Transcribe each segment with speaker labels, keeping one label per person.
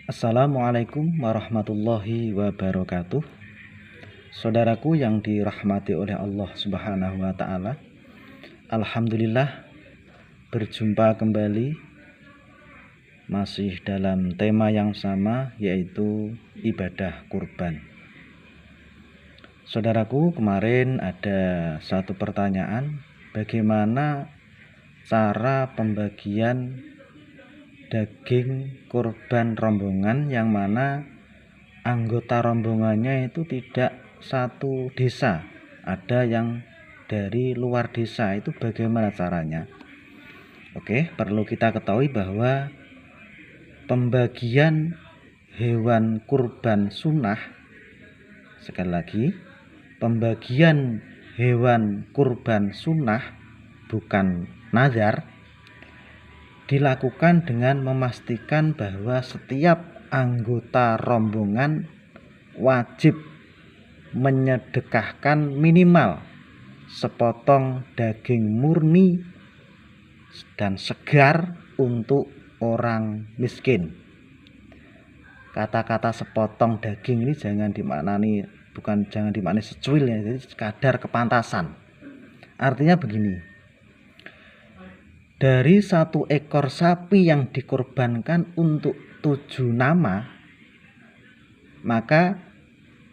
Speaker 1: Assalamualaikum warahmatullahi wabarakatuh. Saudaraku yang dirahmati oleh Allah Subhanahu wa taala. Alhamdulillah berjumpa kembali masih dalam tema yang sama, yaitu ibadah kurban. Saudaraku, kemarin ada satu pertanyaan, bagaimana cara pembagian daging kurban rombongan yang mana anggota rombongannya itu tidak satu desa, ada yang dari luar desa, itu bagaimana caranya? Oke, perlu kita ketahui bahwa pembagian hewan kurban sunnah, sekali lagi, pembagian hewan kurban sunnah bukan nazar, dilakukan dengan memastikan bahwa setiap anggota rombongan wajib menyedekahkan minimal sepotong daging murni dan segar untuk orang miskin. Kata-kata sepotong daging ini jangan dimaknani secuil ya, jadi kadar kepantasan. Artinya begini, dari satu ekor sapi yang dikorbankan untuk 7 nama, maka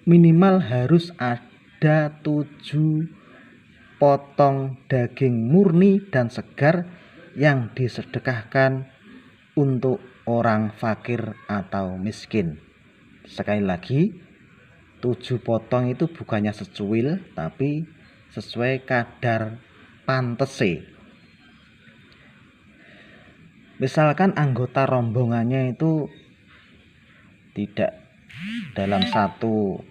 Speaker 1: minimal harus ada 7 potong daging murni dan segar yang disedekahkan untuk orang fakir atau miskin. Sekali lagi, 7 potong itu bukannya secuil, tapi sesuai kadar pantese. Misalkan anggota rombongannya itu tidak dalam satu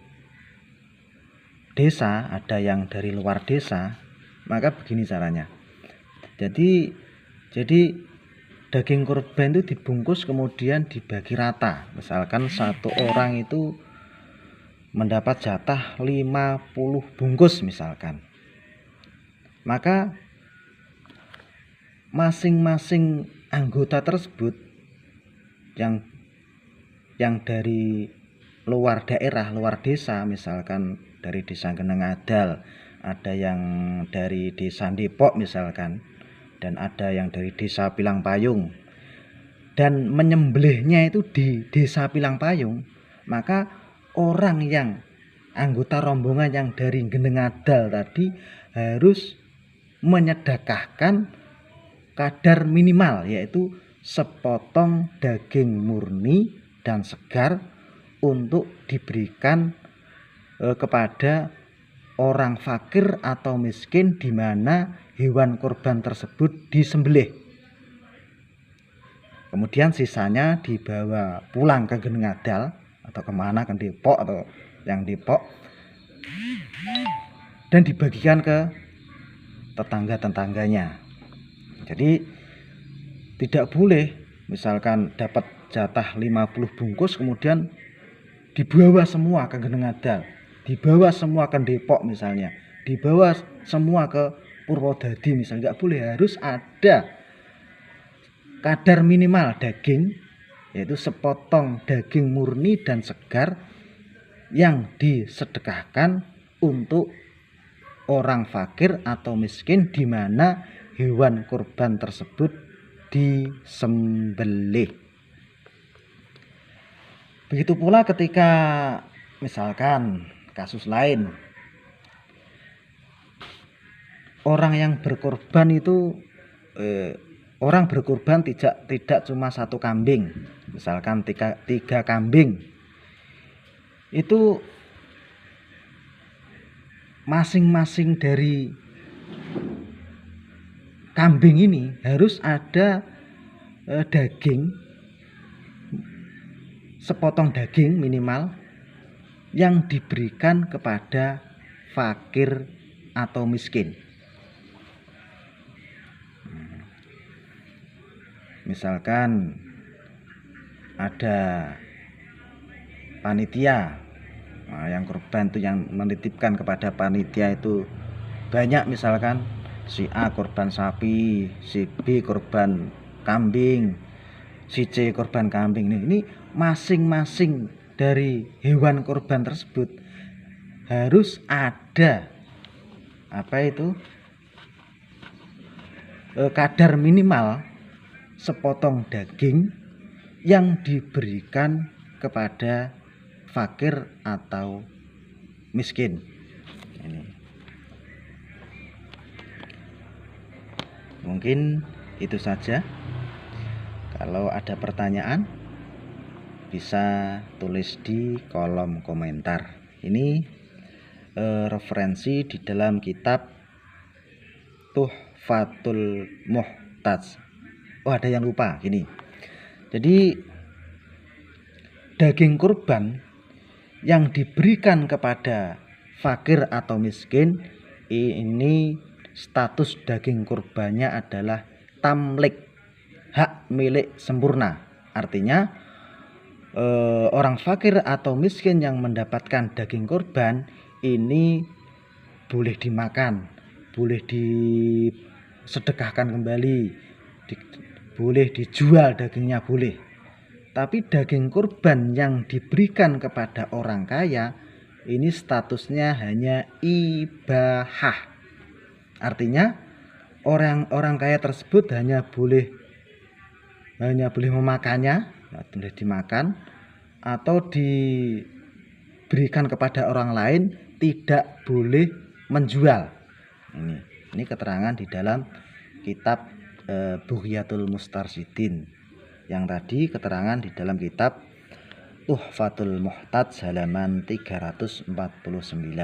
Speaker 1: desa, ada yang dari luar desa, maka begini caranya. Jadi daging kurban itu dibungkus kemudian dibagi rata. Misalkan satu orang itu mendapat jatah 50 bungkus misalkan. Maka masing-masing anggota tersebut yang dari luar daerah, luar desa, misalkan dari desa Geneng Adal, ada yang dari desa Depok misalkan, dan ada yang dari desa Pilang Payung, dan menyembelihnya itu di desa Pilang Payung, maka orang yang anggota rombongan yang dari Geneng Adal tadi harus menyedekahkan kadar minimal, yaitu sepotong daging murni dan segar untuk diberikan kepada orang fakir atau miskin di mana hewan kurban tersebut disembelih. Kemudian sisanya dibawa pulang ke Geneng Adal atau kemana, ke Depok atau yang Depok, dan dibagikan ke tetangga-tetangganya. Jadi tidak boleh misalkan dapat jatah 50 bungkus kemudian dibawa semua ke Geneng Adal, dibawa semua ke Depok misalnya, dibawa semua ke Purwodadi misalnya. Tidak boleh, harus ada kadar minimal daging, yaitu sepotong daging murni dan segar yang disedekahkan untuk orang fakir atau miskin di mana hewan kurban tersebut disembelih. Begitu pula ketika misalkan kasus lain, orang yang berkorban itu orang berkorban tidak cuma satu kambing, misalkan tiga kambing, itu masing-masing dari kambing ini harus ada daging, sepotong daging minimal yang diberikan kepada fakir atau miskin. Misalkan ada panitia, yang kurban itu yang menitipkan kepada panitia itu banyak, misalkan si A korban sapi, si B korban kambing, sice korban kambing ini masing-masing dari hewan korban tersebut harus ada kadar minimal sepotong daging yang diberikan kepada fakir atau miskin. Ini mungkin itu saja. Kalau ada pertanyaan bisa tulis di kolom komentar. Ini referensi di dalam kitab Tuhfatul Muhtaj. Oh, ada yang lupa gini. Jadi daging kurban yang diberikan kepada fakir atau miskin ini status daging kurbannya adalah tamlik, hak milik sempurna. Artinya orang fakir atau miskin yang mendapatkan daging kurban ini boleh dimakan, boleh disedekahkan kembali, boleh dijual dagingnya boleh. Tapi daging kurban yang diberikan kepada orang kaya ini statusnya hanya ibahah. Artinya orang kaya tersebut hanya boleh memakannya, boleh dimakan atau diberikan kepada orang lain, tidak boleh menjual. Ini keterangan di dalam kitab Bughyatul Mustarsyidin. Yang tadi keterangan di dalam kitab Tuhfatul Muhtaj halaman 349.